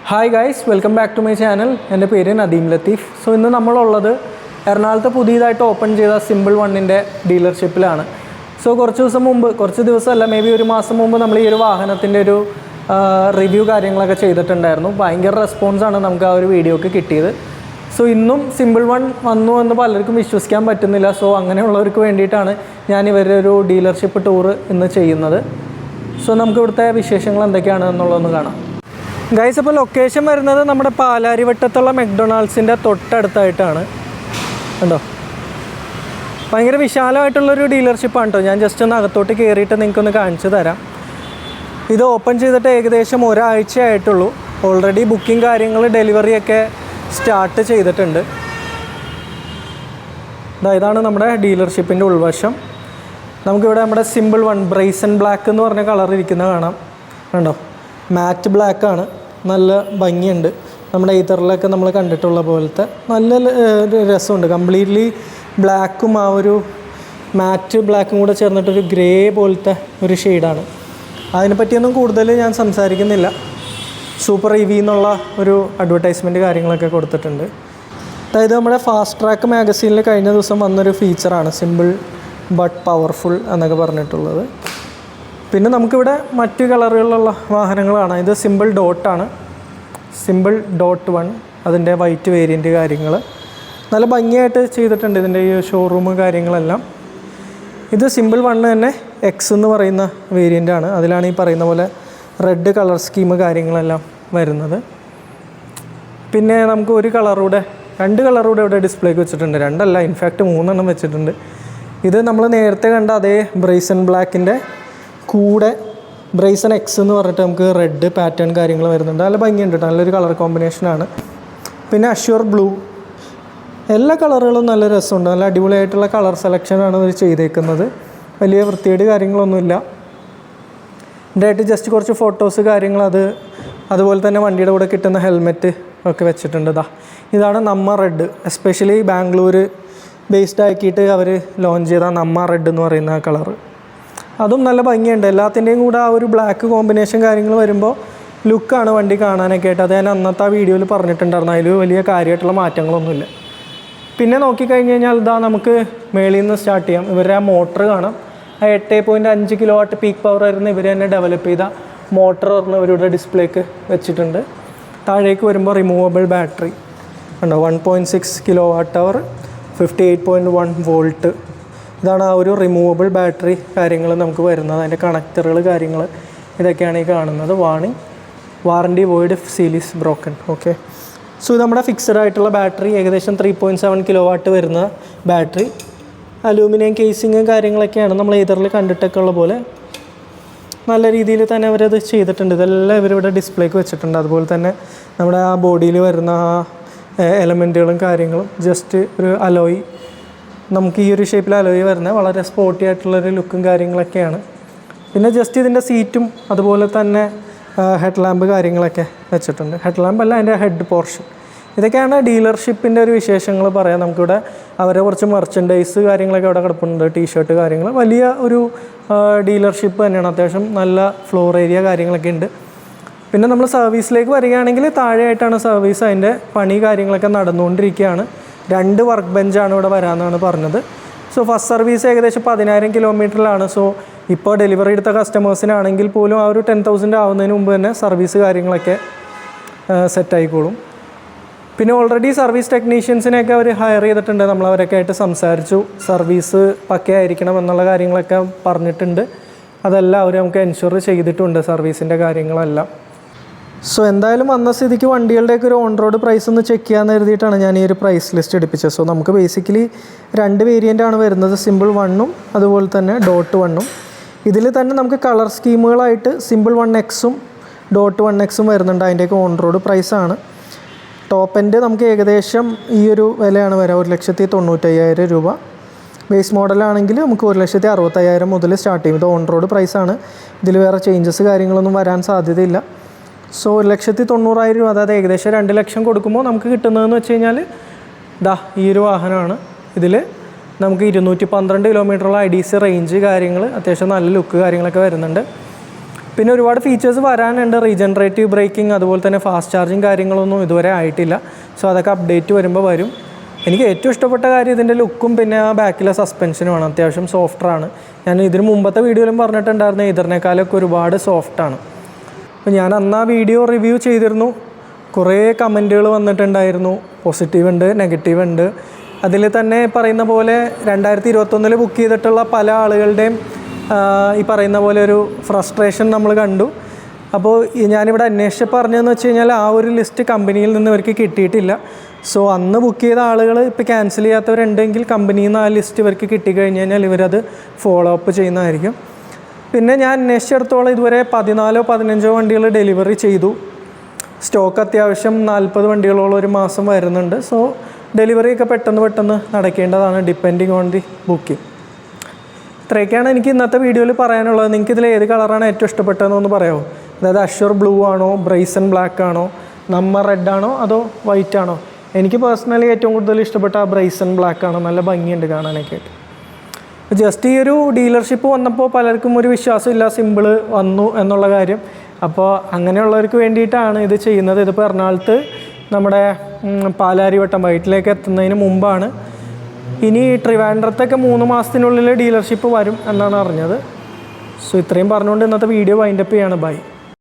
Hi guys, welcome back to my channel. എൻ്റെ പേര് Nadeem Latheef. So ഇന്ന് നമ്മളുള്ളത് എറണാകുളത്ത് പുതിയതായിട്ട് ഓപ്പൺ ചെയ്ത സിമ്പിൾ വണ്ണിൻ്റെ ഡീലർഷിപ്പിലാണ്. സോ കുറച്ച് ദിവസമല്ല, മേ ബി ഒരു മാസം മുമ്പ് നമ്മൾ ഈ ഒരു വാഹനത്തിൻ്റെ ഒരു റിവ്യൂ കാര്യങ്ങളൊക്കെ ചെയ്തിട്ടുണ്ടായിരുന്നു. ഭയങ്കര റെസ്പോൺസാണ് നമുക്ക് ആ ഒരു വീഡിയോക്ക് കിട്ടിയത്. സോ ഇന്നും സിമ്പിൾ വൺ വന്നു എന്ന് പലർക്കും വിശ്വസിക്കാൻ പറ്റുന്നില്ല. സോ അങ്ങനെയുള്ളവർക്ക് വേണ്ടിയിട്ടാണ് ഞാൻ ഇവരുടെ ഒരു ഡീലർഷിപ്പ് ടൂറ് ഇന്ന് ചെയ്യുന്നത്. സോ നമുക്ക് ഇവിടുത്തെ വിശേഷങ്ങൾ എന്തൊക്കെയാണ് എന്നുള്ളതൊന്ന് കാണാം. ഗൈസ്, അപ്പോൾ ലൊക്കേഷൻ വരുന്നത് നമ്മുടെ പാലാരിവട്ടത്തുള്ള മെക്ഡൊണാൾഡ്സിൻ്റെ തൊട്ടടുത്തായിട്ടാണ്. കണ്ടോ, ഭയങ്കര വിശാലമായിട്ടുള്ളൊരു ഡീലർഷിപ്പാണ് കേട്ടോ. ഞാൻ ജസ്റ്റ് ഒന്ന് അകത്തോട്ട് കയറിയിട്ട് നിങ്ങൾക്കൊന്ന് കാണിച്ചു തരാം. ഇത് ഓപ്പൺ ചെയ്തിട്ട് ഏകദേശം ഒരാഴ്ച ആയിട്ടുള്ളൂ. ഓൾറെഡി ബുക്കിംഗ് കാര്യങ്ങൾ ഡെലിവറിയൊക്കെ സ്റ്റാർട്ട് ചെയ്തിട്ടുണ്ട്. ഇതാണ് നമ്മുടെ ഡീലർഷിപ്പിൻ്റെ ഉൾവശം. നമുക്കിവിടെ നമ്മുടെ സിമ്പിൾ വൺ ബ്രൈസൺ ബ്ലാക്ക് എന്ന് പറഞ്ഞ കളർ ഇരിക്കുന്നത് കാണാം. കണ്ടോ, മാറ്റ് ബ്ലാക്കാണ്, നല്ല ഭംഗിയുണ്ട്. നമ്മുടെ ഈതറിലൊക്കെ നമ്മൾ കണ്ടിട്ടുള്ള പോലത്തെ നല്ല രസമുണ്ട്. കംപ്ലീറ്റ്ലി ബ്ലാക്കും ആ ഒരു മാറ്റ് ബ്ലാക്കും കൂടെ ചേർന്നിട്ടൊരു ഗ്രേ പോലത്തെ ഒരു ഷെയ്ഡാണ്. അതിനെപ്പറ്റിയൊന്നും കൂടുതൽ ഞാൻ സംസാരിക്കുന്നില്ല. സൂപ്പർ ഇവി എന്നുള്ള ഒരു അഡ്വർടൈസ്മെൻറ്റ് കാര്യങ്ങളൊക്കെ കൊടുത്തിട്ടുണ്ട്. അതായത് നമ്മുടെ ഫാസ്റ്റ് ട്രാക്ക് മാഗസീനിൽ കഴിഞ്ഞ ദിവസം വന്നൊരു ഫീച്ചറാണ് സിമ്പിൾ ബട്ട് പവർഫുൾ എന്നൊക്കെ പറഞ്ഞിട്ടുള്ളത്. പിന്നെ നമുക്കിവിടെ മറ്റ് കളറുകളിലുള്ള വാഹനങ്ങളാണ്. ഇത് സിമ്പിൾ ഡോട്ടാണ്, സിമ്പിൾ ഡോട്ട് 1, അതിൻ്റെ വൈറ്റ് വേരിയൻറ്റ് കാര്യങ്ങൾ നല്ല ഭംഗിയായിട്ട് ചെയ്തിട്ടുണ്ട്. ഇതിൻ്റെ ഈ ഷോറൂം കാര്യങ്ങളെല്ലാം. ഇത് സിമ്പിൾ വണ്ണ് തന്നെ എക്സ് എന്ന് പറയുന്ന വേരിയൻ്റാണ്. അതിലാണ് ഈ പറയുന്ന പോലെ റെഡ് കളർ സ്കീം കാര്യങ്ങളെല്ലാം വരുന്നത്. പിന്നെ നമുക്ക് ഒരു കളറൂടെ, 2 കളറൂടെ ഇവിടെ ഡിസ്പ്ലേക്ക് വെച്ചിട്ടുണ്ട്. 2 അല്ല, ഇൻഫാക്റ്റ് 3 വെച്ചിട്ടുണ്ട്. ഇത് നമ്മൾ നേരത്തെ കണ്ട അതേ ബ്രൈസൺ ബ്ലാക്കിൻ്റെ കൂടെ ബ്രൈസൺ എക്സ് എന്ന് പറഞ്ഞിട്ട് നമുക്ക് റെഡ് പാറ്റേൺ കാര്യങ്ങൾ വരുന്നുണ്ട്. നല്ല ഭംഗിയുണ്ട്, നല്ലൊരു കളർ കോമ്പിനേഷനാണ്. പിന്നെ അഷ്യൂർ ബ്ലൂ, എല്ലാ കളറുകളും നല്ല രസമുണ്ട്. നല്ല അടിപൊളിയായിട്ടുള്ള കളർ സെലക്ഷനാണ് ഇവർ ചെയ്തേക്കുന്നത്. വലിയ വൃത്തിയേട് കാര്യങ്ങളൊന്നുമില്ല. ഇതിൻ്റെയായിട്ട് ജസ്റ്റ് കുറച്ച് ഫോട്ടോസ് കാര്യങ്ങൾ, അതുപോലെ തന്നെ വണ്ടിയുടെ കൂടെ കിട്ടുന്ന ഹെൽമെറ്റ് ഒക്കെ വെച്ചിട്ടുണ്ട്. ഇതാണ് നമ്മ റെഡ്, എസ്പെഷ്യലി ബാംഗ്ലൂർ ബേസ്ഡ് ആക്കിയിട്ട് അവർ ലോഞ്ച് ചെയ്ത നമ്മ റെഡ് എന്ന് പറയുന്ന ആ കളറ്. അതും നല്ല ഭംഗിയുണ്ട്. എല്ലാത്തിൻ്റെയും കൂടെ ആ ഒരു ബ്ലാക്ക് കോമ്പിനേഷൻ കാര്യങ്ങൾ വരുമ്പോൾ ലുക്കാണ് വണ്ടി കാണാനൊക്കെ ആയിട്ട്. അത് ഞാൻ അന്നത്തെ ആ വീഡിയോയിൽ പറഞ്ഞിട്ടുണ്ടായിരുന്നു. അതിൽ വലിയ കാര്യമായിട്ടുള്ള മാറ്റങ്ങളൊന്നുമില്ല. പിന്നെ നോക്കിക്കഴിഞ്ഞ് കഴിഞ്ഞാൽ നമുക്ക് മേളിൽ നിന്ന് സ്റ്റാർട്ട് ചെയ്യാം. ഇവരുടെ ആ മോട്ടർ കാണാം. 8.5 കിലോവാട്ട് പീക്ക് പവർ വരുന്ന ഇവർ തന്നെ ഡെവലപ്പ് ചെയ്ത മോട്ടർ പറഞ്ഞ ഇവരുടെ ഡിസ്പ്ലേക്ക് വെച്ചിട്ടുണ്ട്. താഴേക്ക് വരുമ്പോൾ റിമൂവബിൾ ബാറ്ററി ഉണ്ടോ, 1.6 കിലോവാട്ട് അവർ, 58.1 വോൾട്ട്. ഇതാണ് ആ ഒരു റിമൂവബിൾ ബാറ്ററി കാര്യങ്ങൾ നമുക്ക് വരുന്നത്. അതിൻ്റെ കണക്ടറുകൾ കാര്യങ്ങൾ ഇതൊക്കെയാണ് ഈ കാണുന്നത്. Warranty void if seal is broken. Okay, so ഇത് നമ്മുടെ ഫിക്സഡ് ആയിട്ടുള്ള ബാറ്ററി, ഏകദേശം 3.7 കിലോവാട്ട് വരുന്ന ബാറ്ററി. അലൂമിനിയം കേസിങ് കാര്യങ്ങളൊക്കെയാണ് നമ്മൾ ഈതറിൽ കണ്ടിട്ടൊക്കെ ഉള്ള പോലെ. നല്ല രീതിയിൽ തന്നെ അവരത് ചെയ്തിട്ടുണ്ട്. ഇതെല്ലാം ഇവരിവിടെ ഡിസ്പ്ലേക്ക് വെച്ചിട്ടുണ്ട്. അതുപോലെ തന്നെ നമ്മുടെ ആ ബോഡിയിൽ വരുന്ന ആ എലമെൻറ്റുകളും കാര്യങ്ങളും, ജസ്റ്റ് ഒരു അലോയ്, നമുക്ക് ഈ ഒരു ഷേപ്പിൽ അലോയ് വരുന്ന വളരെ സ്പോർട്ടി ആയിട്ടുള്ളൊരു ലുക്കും കാര്യങ്ങളൊക്കെയാണ്. പിന്നെ ജസ്റ്റ് ഇതിൻ്റെ സീറ്റും അതുപോലെ തന്നെ ഹെഡ് ലാമ്പ് കാര്യങ്ങളൊക്കെ വെച്ചിട്ടുണ്ട്. ഹെഡ് ലാമ്പ് അല്ല, അതിൻ്റെ ഹെഡ് പോർഷൻ. ഇതൊക്കെയാണ് ഡീലർഷിപ്പിൻ്റെ ഒരു വിശേഷങ്ങൾ പറയാം. നമുക്കിവിടെ അവരെ കുറച്ച് മെർച്ചൻഡൈസ് കാര്യങ്ങളൊക്കെ അവിടെ കിടപ്പുണ്ട്, ടീഷർട്ട് കാര്യങ്ങൾ. വലിയ ഒരു ഡീലർഷിപ്പ് തന്നെയാണ്. അത്യാവശ്യം നല്ല ഫ്ലോർ ഏരിയ കാര്യങ്ങളൊക്കെ ഉണ്ട്. പിന്നെ നമ്മൾ സർവീസിലേക്ക് വരികയാണെങ്കിൽ താഴെയായിട്ടാണ് സർവീസ്. അതിൻ്റെ പണി കാര്യങ്ങളൊക്കെ നടന്നുകൊണ്ടിരിക്കുകയാണ്. 2 വർക്ക് ബെഞ്ചാണ് ഇവിടെ വരാമെന്നാണ് പറഞ്ഞത്. സോ ഫസ്റ്റ് സർവീസ് ഏകദേശം 10,000 കിലോമീറ്ററിലാണ്. സോ ഇപ്പോൾ ഡെലിവറി എടുത്ത കസ്റ്റമേഴ്സിനാണെങ്കിൽ പോലും ആ ഒരു 10,000 ആവുന്നതിന് മുമ്പ് തന്നെ സർവീസ് കാര്യങ്ങളൊക്കെ സെറ്റായിക്കോളും. പിന്നെ ഓൾറെഡി സർവീസ് ടെക്നീഷ്യൻസിനെയൊക്കെ അവർ ഹയർ ചെയ്തിട്ടുണ്ട്. നമ്മളവരൊക്കെ ആയിട്ട് സംസാരിച്ചു. സർവീസ് പക്കയായിരിക്കണം എന്നുള്ള കാര്യങ്ങളൊക്കെ പറഞ്ഞിട്ടുണ്ട്. അതെല്ലാം അവർ നമുക്ക് എൻഷുർ ചെയ്തിട്ടുണ്ട്, സർവീസിൻ്റെ കാര്യങ്ങളെല്ലാം. സോ എന്തായാലും വന്ന സ്ഥിതിക്ക് വണ്ടികളുടെയൊക്കെ ഒരു ഓൺ റോഡ് പ്രൈസ് ഒന്ന് ചെക്ക് ചെയ്യാമെന്ന് കരുതിയിട്ടാണ് ഞാൻ ഈ ഒരു പ്രൈസ് ലിസ്റ്റ് എടുപ്പിച്ചത്. സോ നമുക്ക് ബേസിക്കലി 2 വേരിയൻ്റാണ് വരുന്നത്, സിമ്പിൾ വണ്ണും അതുപോലെ തന്നെ ഡോട്ട് 1. ഇതിൽ തന്നെ നമുക്ക് കളർ സ്കീമുകളായിട്ട് സിമ്പിൾ 1Xും ഡോട്ട് 1Xും വരുന്നുണ്ട്. അതിൻ്റെയൊക്കെ ഓൺ റോഡ് പ്രൈസാണ്. ടോപ്പ് എൻഡ് നമുക്ക് ഏകദേശം ഈ ഒരു വിലയാണ് വരിക, 1,95,000 രൂപ. ബേസ് മോഡലാണെങ്കിൽ നമുക്ക് 1,65,000 മുതൽ സ്റ്റാർട്ട് ചെയ്യും. ഇത് ഓൺ റോഡ് പ്രൈസാണ്. ഇതിൽ വേറെ ചേഞ്ചസ് കാര്യങ്ങളൊന്നും വരാൻ സാധ്യതയില്ല. സോ 1,90,000 രൂപ, അതായത് ഏകദേശം 2 ലക്ഷം കൊടുക്കുമ്പോൾ നമുക്ക് കിട്ടുന്നതെന്ന് വെച്ച് കഴിഞ്ഞാൽ ഈ ഒരു വാഹനമാണ്. ഇതിൽ നമുക്ക് 212 കിലോമീറ്ററുള്ള IDC റേഞ്ച് കാര്യങ്ങൾ, അത്യാവശ്യം നല്ല ലുക്ക് കാര്യങ്ങളൊക്കെ വരുന്നുണ്ട്. പിന്നെ ഒരുപാട് ഫീച്ചേഴ്സ് വരാനുണ്ട്. റീജനറേറ്റീവ് ബ്രേക്കിംഗ്, അതുപോലെ തന്നെ ഫാസ്റ്റ് ചാർജിങ് കാര്യങ്ങളൊന്നും ഇതുവരെ ആയിട്ടില്ല. സോ അതൊക്കെ അപ്ഡേറ്റ് വരുമ്പോൾ വരും. എനിക്ക് ഏറ്റവും ഇഷ്ടപ്പെട്ട കാര്യം ഇതിൻ്റെ ലുക്കും പിന്നെ ആ ബാക്കിലെ സസ്പെൻഷനുമാണ്. അത്യാവശ്യം സോഫ്റ്റാണ്. ഞാൻ ഇതിന് മുമ്പത്തെ വീഡിയോയിലും പറഞ്ഞിട്ടുണ്ടായിരുന്നു ഇതിനേക്കാളൊക്കെ ഒരുപാട് സോഫ്റ്റാണ്. അപ്പോൾ ഞാൻ അന്ന് ആ വീഡിയോ റിവ്യൂ ചെയ്തിരുന്നു. കുറേ കമൻറ്റുകൾ വന്നിട്ടുണ്ടായിരുന്നു. പോസിറ്റീവ് ഉണ്ട്, നെഗറ്റീവ് ഉണ്ട്. അതിൽ തന്നെ പറയുന്ന പോലെ 2021 ബുക്ക് ചെയ്തിട്ടുള്ള പല ആളുകളുടെയും ഈ പറയുന്ന പോലെ ഒരു ഫ്രസ്ട്രേഷൻ നമ്മൾ കണ്ടു. അപ്പോൾ ഞാനിവിടെ അന്വേഷിച്ച് പറഞ്ഞതെന്ന് വെച്ച് കഴിഞ്ഞാൽ ആ ഒരു ലിസ്റ്റ് കമ്പനിയിൽ നിന്ന് ഇവർക്ക് കിട്ടിയിട്ടില്ല. സോ അന്ന് ബുക്ക് ചെയ്ത ആളുകൾ ഇപ്പോൾ ക്യാൻസൽ ചെയ്യാത്തവരുണ്ടെങ്കിൽ കമ്പനിയിൽ നിന്ന് ആ ലിസ്റ്റ് ഇവർക്ക് കിട്ടിക്കഴിഞ്ഞ് കഴിഞ്ഞാൽ ഇവരത് ഫോളോ അപ്പ് ചെയ്യുന്നതായിരിക്കും. പിന്നെ ഞാൻ അന്വേഷിച്ചിടത്തോളം ഇതുവരെ 14-15 വണ്ടികൾ ഡെലിവറി ചെയ്തു. സ്റ്റോക്ക് അത്യാവശ്യം 40 വണ്ടികളോളം ഒരു മാസം വരുന്നുണ്ട്. സോ ഡെലിവറിയൊക്കെ പെട്ടെന്ന് നടക്കേണ്ടതാണ്, ഡിപ്പെൻഡിങ് ഓൺ ദി ബുക്കിംഗ്. ഇത്രയൊക്കെയാണ് എനിക്ക് ഇന്നത്തെ വീഡിയോയിൽ പറയാനുള്ളത്. നിങ്ങൾക്ക് ഇതിൽ ഏത് കളറാണ് ഏറ്റവും ഇഷ്ടപ്പെട്ടതെന്നൊന്ന് പറയാമോ? അതായത് അഷ്വർ ബ്ലൂ ആണോ, ബ്രൈസൺ ബ്ലാക്ക് ആണോ, നമ്മ റെഡ് ആണോ, അതോ വൈറ്റ് ആണോ? എനിക്ക് പേഴ്സണലി ഏറ്റവും കൂടുതൽ ഇഷ്ടപ്പെട്ട ആ ബ്രൈസൺ ബ്ലാക്ക് ആണ്. നല്ല ഭംഗിയുണ്ട് കാണാനൊക്കെ ആയിട്ട്. ജസ്റ്റ് ഈ ഒരു ഡീലർഷിപ്പ് വന്നപ്പോൾ പലർക്കും ഒരു വിശ്വാസമില്ല സിമ്പിൾ വന്നു എന്നുള്ള കാര്യം. അപ്പോൾ അങ്ങനെയുള്ളവർക്ക് വേണ്ടിയിട്ടാണ് ഇത് ചെയ്യുന്നത്. ഇതിപ്പോൾ എറണാകുളത്ത് നമ്മുടെ പാലാരിവട്ടം വൈറ്റിലേക്ക് എത്തുന്നതിന് മുമ്പാണ്. ഇനി ട്രിവാൻഡ്രത്തൊക്കെ 3 മാസത്തിനുള്ളിൽ ഡീലർഷിപ്പ് വരും എന്നാണ് അറിഞ്ഞത്. സോ ഇത്രയും പറഞ്ഞുകൊണ്ട് ഇന്നത്തെ വീഡിയോ വൈൻഡപ്പ് ചെയ്യാണ്. ബൈ.